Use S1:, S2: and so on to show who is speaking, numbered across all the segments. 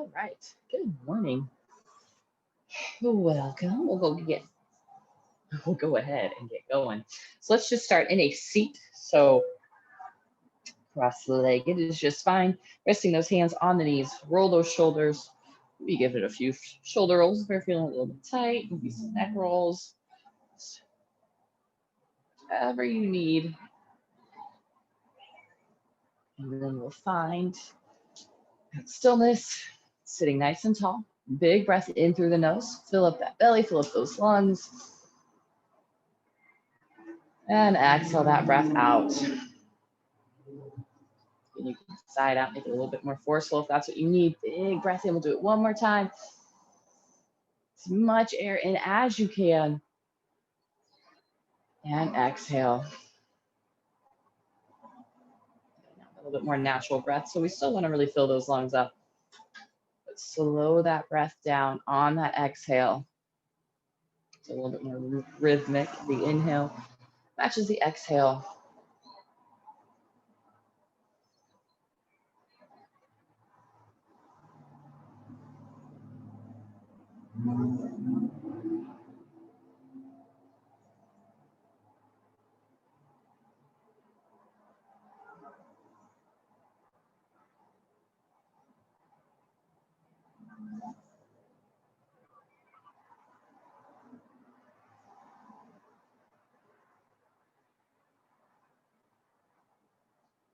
S1: All right. Good morning. Welcome. We'll go ahead and get going. So let's just start in a seat. So cross-legged is just fine. Resting those hands on the knees. Roll those shoulders. Maybe give it a few shoulder rolls if you're feeling a little bit tight. Maybe some neck rolls. Whatever you need. And then we'll find that stillness, sitting nice and tall. Big breath in through the nose. Fill up that belly, fill up those lungs. And exhale that breath out. And you can sigh it out, make it a little bit more forceful if that's what you need. Big breath in. We'll do it one more time. As much air in as you can. And exhale. A little bit more natural breath. So we still want to really fill those lungs up. But slow that breath down on that exhale. It's a little bit more rhythmic. The inhale matches the exhale.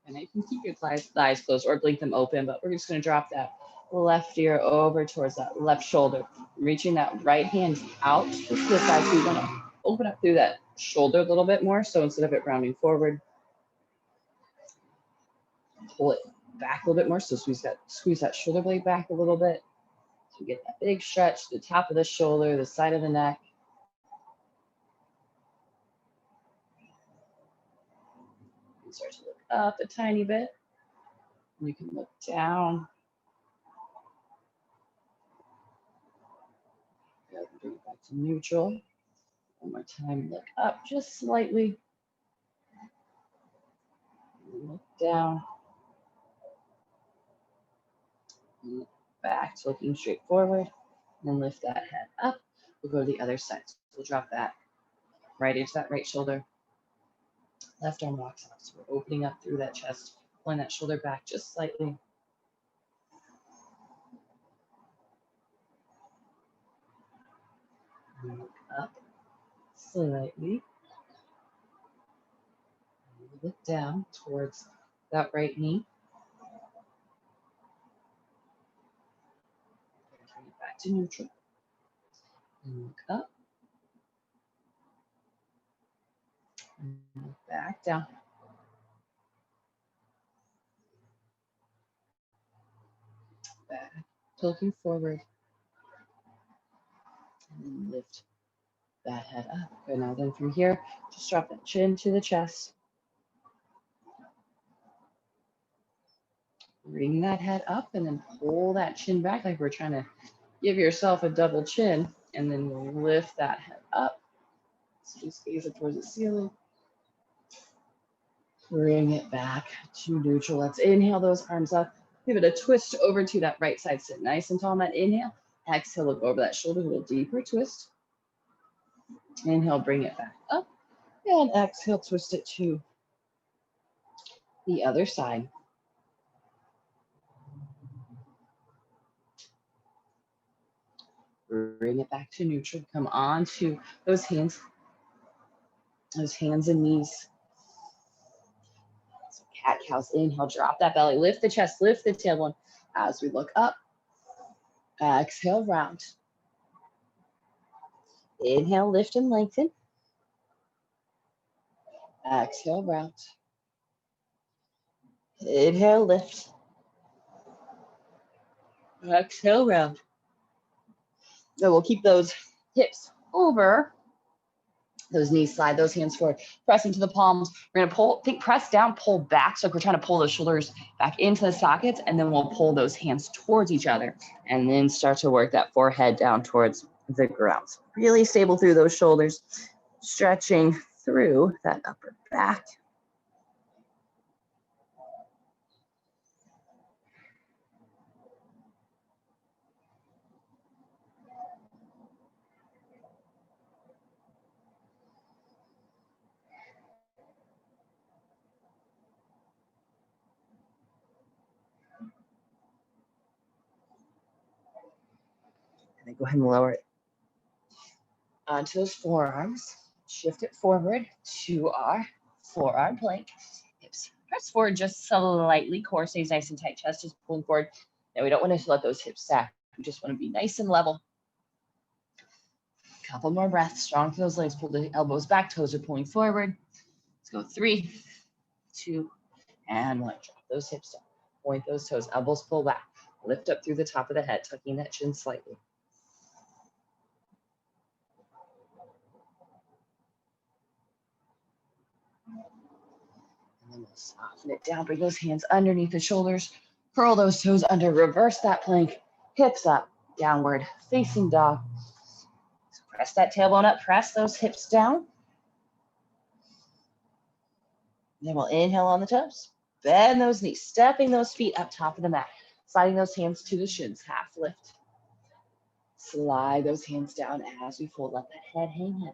S1: And you can keep your thighs closed or blink them open, but we're just going to drop that left ear over towards that left shoulder, reaching that right hand out to the side. So you want to open up through that shoulder a little bit more. So instead of it rounding forward, pull it back a little bit more. So squeeze that shoulder blade back a little bit. So you get that big stretch, the top of the shoulder, the side of the neck. You start to look up a tiny bit. You can look down. Bring it back to neutral. One more time, look up just slightly. Look down. Look back to looking straight forward. And then lift that head up. We'll go to the other side. So we'll drop that right into that right shoulder. Left arm walks up. So we're opening up through that chest, pulling that shoulder back just slightly. Look up slightly. Look down towards that right knee. Bring it back to neutral. And look up. And look back down. Back, looking forward. And then lift that head up. Good. Now then from here, just drop that chin to the chest. Bring that head up and then pull that chin back like we're trying to give yourself a double chin. And then we'll lift that head up. So just gaze it towards the ceiling. Bring it back to neutral. Let's inhale those arms up. Give it a twist over to that right side. Sit nice and tall on that inhale. Exhale, look over that shoulder, a little deeper twist. Inhale, bring it back up. And exhale, twist it to the other side. Bring it back to neutral. Come on to those hands and knees. So cat cows. Inhale, drop that belly, lift the chest, lift the tailbone as we look up. Exhale, round. Inhale, lift and lengthen. Exhale, round. Inhale, lift. Exhale, round. So we'll keep those hips over. Those knees slide, those hands forward, press into the palms. We're gonna pull, press down, pull back. So we're trying to pull those shoulders back into the sockets, and then we'll pull those hands towards each other, and then start to work that forehead down towards the ground. So really stable through those shoulders, stretching through that upper back. Go ahead and lower it onto those forearms. Shift it forward to our forearm plank. Hips press forward just slightly. Core stays nice and tight. Chest is pulling forward. Now we don't want to let those hips sack. We just want to be nice and level. Couple more breaths. Strong through those legs. Pull the elbows back. Toes are pulling forward. Let's go 3, 2, and 1. Drop those hips down. Point those toes. Elbows pull back. Lift up through the top of the head, tucking that chin slightly. And then we'll soften it down. Bring those hands underneath the shoulders. Curl those toes under. Reverse that plank. Hips up. Downward facing dog. So press that tailbone up. Press those hips down. Then we'll inhale on the toes. Bend those knees. Stepping those feet up top of the mat. Sliding those hands to the shins. Half lift. Slide those hands down as we fold. Let that head hang in.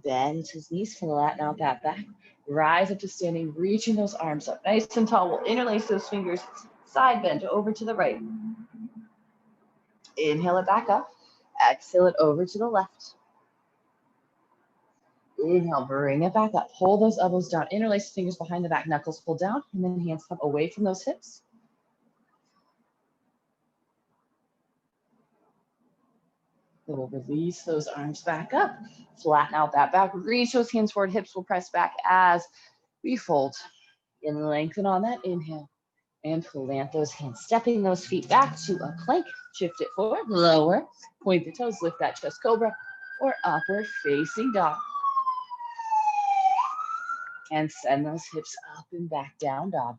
S1: Bend his knees, flatten out that back. Rise up to standing, reaching those arms up nice and tall. We'll interlace those fingers, side bend over to the right. Inhale it back up. Exhale it over to the left. Inhale, bring it back up. Pull those elbows down. Interlace the fingers behind the back. Knuckles pull down, and then hands come away from those hips. Then we'll release those arms back up. Flatten out that back. Reach those hands forward. Hips will press back as we fold. And lengthen on that inhale. And plant those hands. Stepping those feet back to a plank. Shift it forward. Lower. Point the toes. Lift that chest cobra. Or upward facing dog. And send those hips up and back down dog.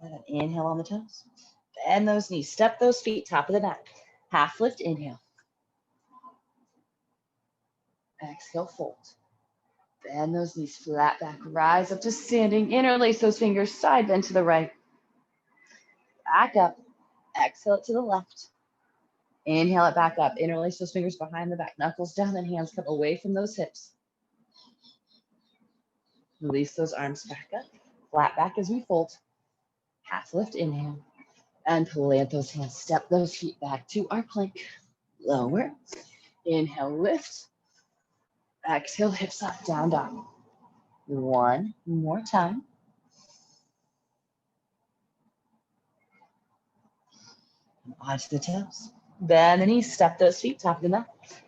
S1: And an inhale on the toes. Bend those knees. Step those feet, top of the mat. Half lift, inhale. Exhale, fold. Bend those knees flat back. Rise up to standing. Interlace those fingers. Side bend to the right. Back up. Exhale it to the left. Inhale it back up. Interlace those fingers behind the back. Knuckles down and hands come away from those hips. Release those arms back up. Flat back as we fold. Half lift, inhale. And plant those hands. Step those feet back to our plank. Lower. Inhale, lift. Exhale, hips up, down dog. One more time. And onto the toes. Bend the knees, step those feet, top of the mat.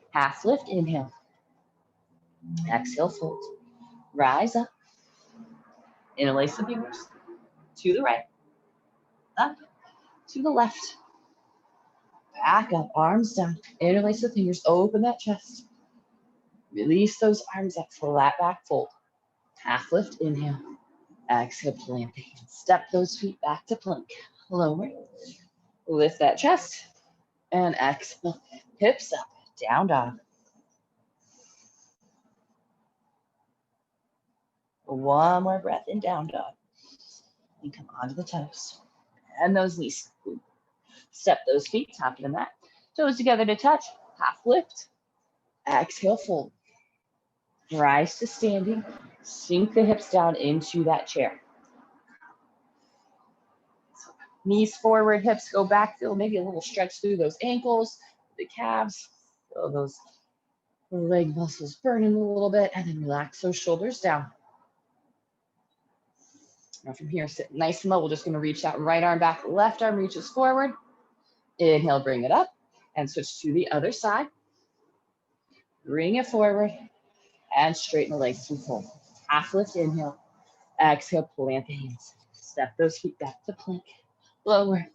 S1: Half lift, inhale. Exhale, fold. Rise up. Interlace the fingers. To the right. Up. To the left. Back up, arms down. Interlace the fingers, open that chest. Release those arms up, flat back, fold. Half lift, inhale. Exhale, plant the hands. Step those feet back to plank. Lower. Lift that chest. And exhale, hips up, down dog. One more breath in down dog. And come onto the toes. And those knees. Step those feet, top of the mat. Toes together to touch. Half lift. Exhale, fold. Rise to standing. Sink the hips down into that chair. Knees forward, hips go back. Feel maybe a little stretch through those ankles, the calves. Feel those leg muscles burning a little bit. And then relax those shoulders down. Now from here, sit nice and low. We're just going to reach that right arm back. Left arm reaches forward. Inhale, bring it up. And switch to the other side. Bring it forward. And straighten the legs to fold. Half lift, inhale. Exhale, plant the hands. Step those feet back to plank. Lower.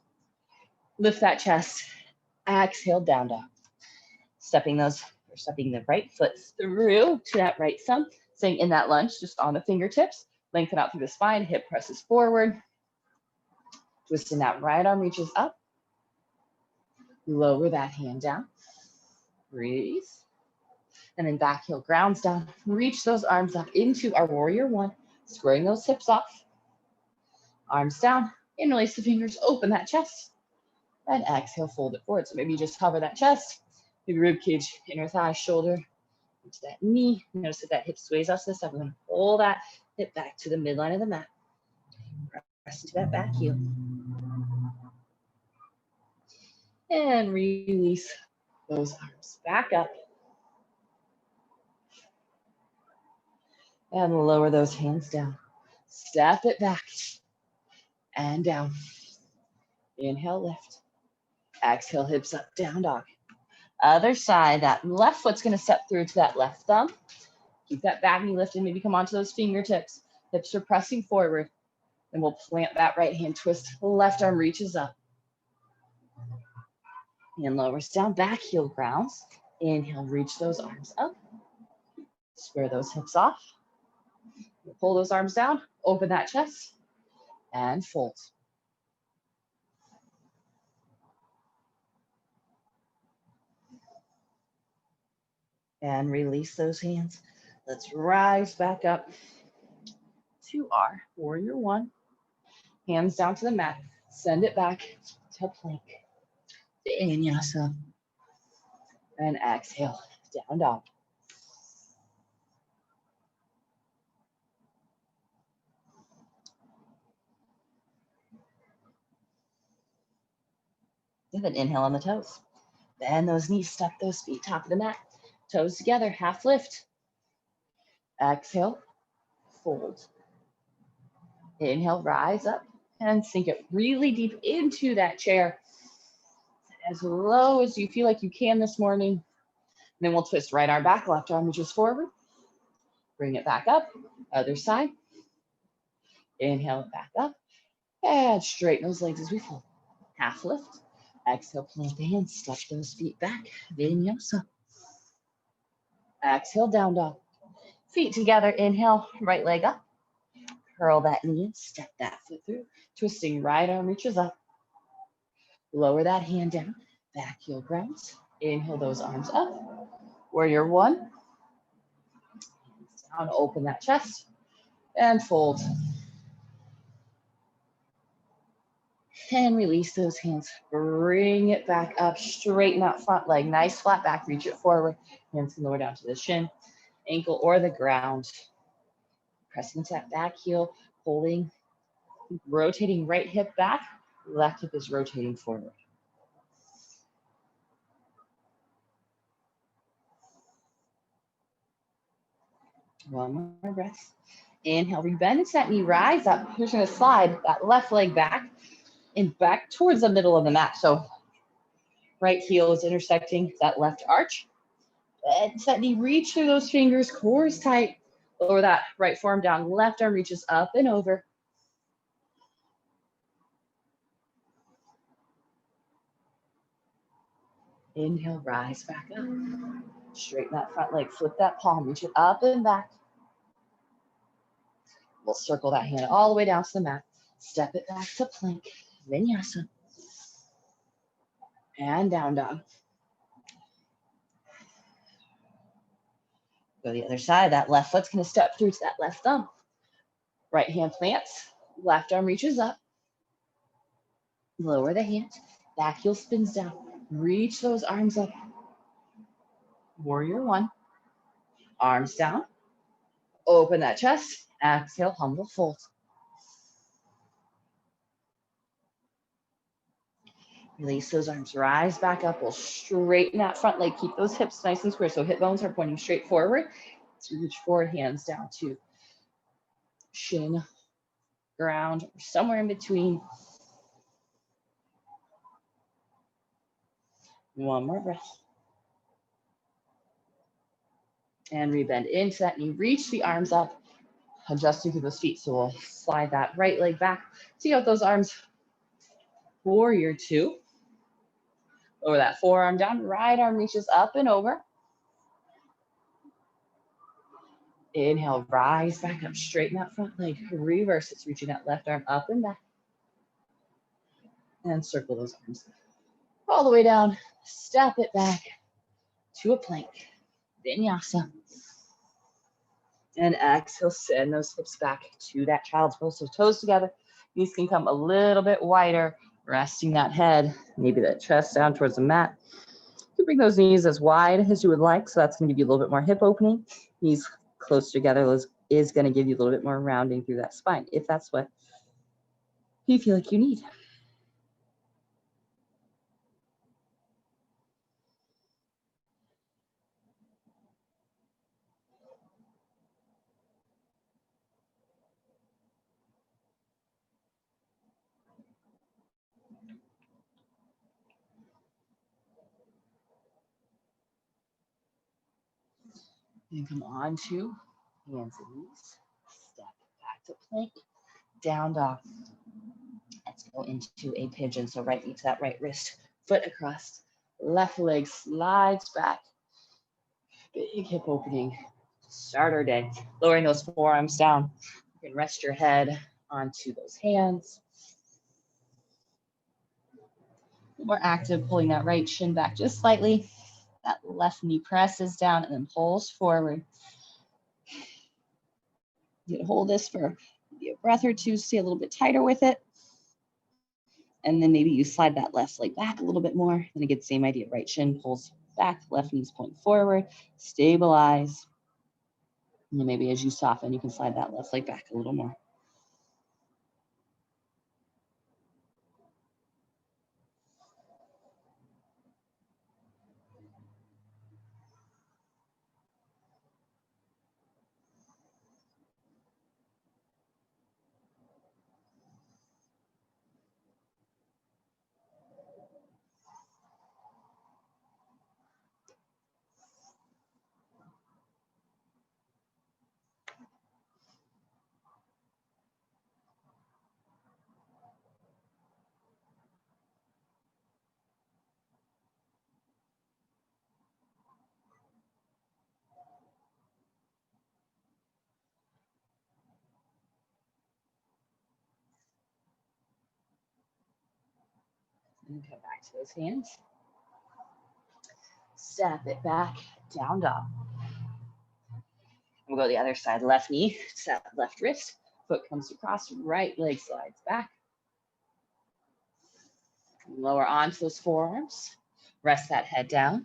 S1: Lift that chest. Exhale, down dog. Stepping the right foot through to that right thumb. Staying in that lunge, just on the fingertips. Lengthen out through the spine. Hip presses forward. Twisting that right arm reaches up. Lower that hand down. Breathe. And then back heel grounds down. Reach those arms up into our warrior one. Squaring those hips off. Arms down. Interlace the fingers. Open that chest. And exhale, fold it forward. So maybe you just hover that chest. Maybe rib cage, inner thigh, shoulder, into that knee. Notice if that hip sways us this time. We're going to pull that Hip back to the midline of the mat. Press into that back heel. And release those arms back up. And lower those hands down. Step it back and down. Inhale, lift. Exhale, hips up, down dog. Other side, that left foot's gonna step through to that left thumb. Keep that back knee lifted, maybe come onto those fingertips. Hips are pressing forward. And we'll plant that right hand, twist, left arm reaches up. And lowers down, back heel grounds. Inhale, reach those arms up. Square those hips off. Pull those arms down, open that chest, and fold. And release those hands. Let's rise back up to our warrior one. Hands down to the mat. Send it back to plank. Vinyasa. And exhale, down dog. Give an inhale on the toes. Bend those knees, step those feet, top of the mat. Toes together, half lift. Exhale, fold. Inhale, rise up and sink it really deep into that chair. As low as you feel like you can this morning. And then we'll twist right arm back, left arm reaches forward. Bring it back up, other side. Inhale it back up. And straighten those legs as we fold. Half lift. Exhale, plant the hands, step those feet back. Vinyasa. Exhale, down dog. Feet together, inhale, right leg up. Curl that knee in, step that foot through. Twisting right arm reaches up. Lower that hand down, back heel grounds. Inhale those arms up. Warrior one. Hands down, open that chest. And fold. And release those hands. Bring it back up, straighten that front leg. Nice flat back, reach it forward. Hands can lower down to the shin, ankle, or the ground. Pressing into that back heel, holding, rotating right hip back, left hip is rotating forward. One more breath. Inhale, rebend into that knee, rise up. You're just gonna slide that left leg back and back towards the middle of the mat. So right heel is intersecting that left arch. Bend that knee, reach through those fingers, core is tight. Lower that right forearm down, left arm reaches up and over. Inhale, rise back up. Straighten that front leg, flip that palm, reach it up and back. We'll circle that hand all the way down to the mat. Step it back to plank, vinyasa. And down dog. Go to the other side. That left foot's gonna step through to that left thumb. Right hand plants, left arm reaches up. Lower the hand, back heel spins down. Reach those arms up. Warrior one. Arms down. Open that chest. Exhale, humble fold. Release those arms, rise back up. We'll straighten that front leg. Keep those hips nice and square. So hip bones are pointing straight forward. So reach forward, hands down to shin, ground, or somewhere in between. One more breath. And rebend into that knee. Reach the arms up, adjusting through those feet. So we'll slide that right leg back. See out those arms. Warrior two. Lower that forearm down. Right arm reaches up and over. Inhale, rise back up. Straighten that front leg. Reverse. It's reaching that left arm up and back. And circle those arms all the way down. Step it back to a plank. Vinyasa. And exhale, send those hips back to that child's pose. So toes together. Knees can come a little bit wider, resting that head, maybe that chest down towards the mat. You can bring those knees as wide as you would like. So that's going to give you a little bit more hip opening. Knees close together, those is going to give you a little bit more rounding through that spine, if that's what you feel like you need. And come on to hands and knees. Step back to plank, down dog. Let's go into a pigeon. So right knee to that right wrist, foot across, left leg slides back. Big hip opening. Start our day. Lowering those forearms down. You can rest your head onto those hands. More active, pulling that right shin back just slightly. That left knee presses down and then pulls forward. You can hold this for maybe a breath or two, stay a little bit tighter with it. And then maybe you slide that left leg back a little bit more. Then again, same idea, right shin pulls back, left knees point forward, stabilize. And then maybe as you soften, you can slide that left leg back a little more. And come back to those hands. Step it back, down dog. We'll go to the other side, left knee, set left wrist, foot comes across, right leg slides back. Lower onto those forearms, rest that head down.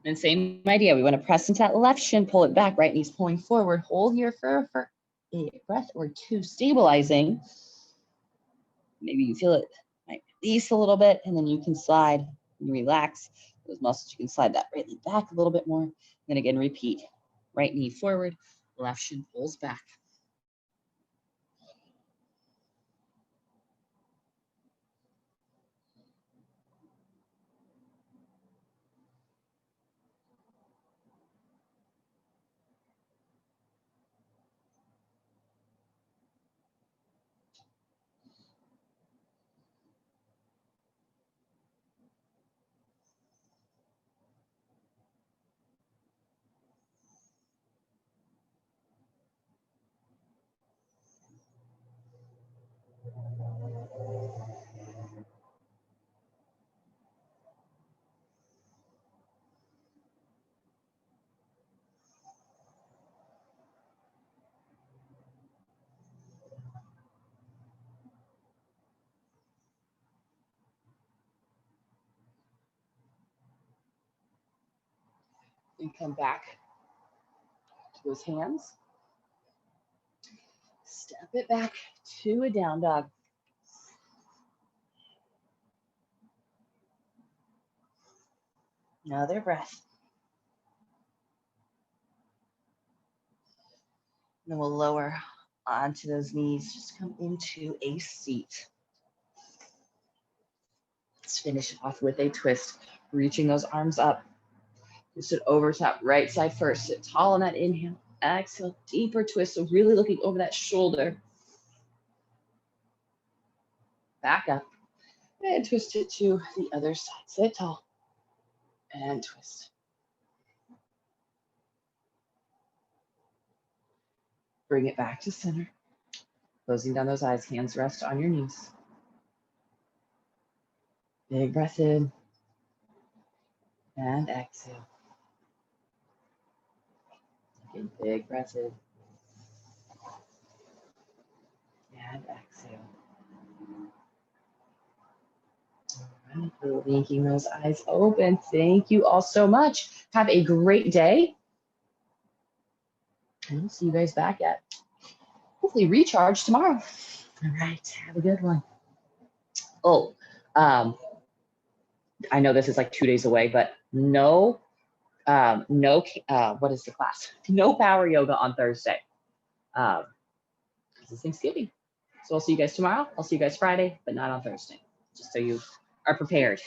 S1: And same idea, we want to press into that left shin, pull it back, right knee's pulling forward, hold here for a breath or two, stabilizing. Maybe you feel it might release a little bit, and then you can slide and relax those muscles. You can slide that right leg back a little bit more. Then again, repeat. Right knee forward, left shin pulls back. And come back to those hands. Step it back to a down dog. Another breath. And then we'll lower onto those knees. Just come into a seat. Let's finish it off with a twist. Reaching those arms up. Just sit over top, right side first. Sit tall on that inhale. Exhale, deeper twist. So really looking over that shoulder. Back up. And twist it to the other side. Sit tall. And twist. Bring it back to center. Closing down those eyes. Hands rest on your knees. Big breath in. And exhale. Again, big breath in. And exhale. All right, blinking those eyes open. Thank you all so much. Have a great day. And we'll see you guys back at hopefully recharge tomorrow. All right, have a good one. Oh, I know this is like 2 days away, but what is the class? No power yoga on Thursday. Because it's Thanksgiving. So I'll see you guys tomorrow. I'll see you guys Friday, but not on Thursday, just so you are prepared.